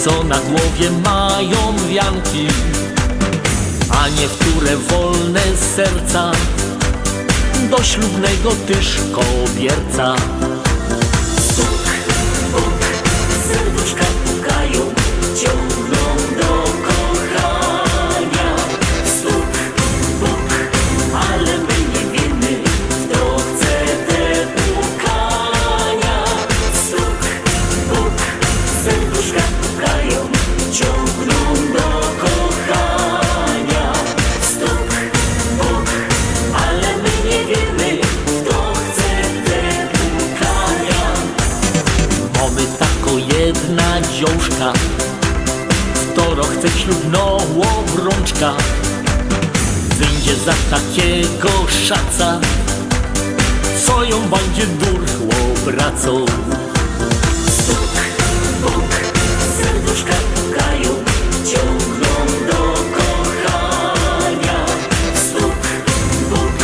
co na głowie mają wianki, a niektóre wolne serca do ślubnego tyż kobierca. Stuk, puk, serduszka pukają, ciągną do kochania. Stuk, puk, ale my nie wiemy, kto chce te pukania. Stuk, puk, serduszka pukają, ciągną do kochania. Stuk, puk, ale my nie wiemy, kto chce te pukania. Mamy taką jedna dziążka, którą chce ślubną obrączka. Wyjdzie za takiego szaca, co ją będzie durło obracał. Stuk, puk, serduszka pukają, ciągną do kochania. Stuk, puk,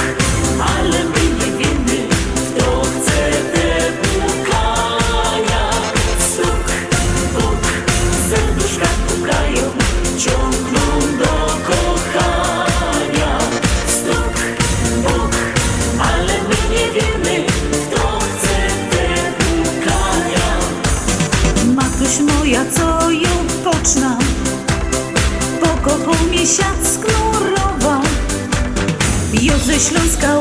ale my nie wiemy, kto chce te pukania. Stuk, puk, serduszka pukają, ciągną do kochania. Stuk, puk, ale my nie wiemy, kto chce te pukania. Matuś moja, co ją poczna, po kogo miesiąc knurowa. Jo ze Śląska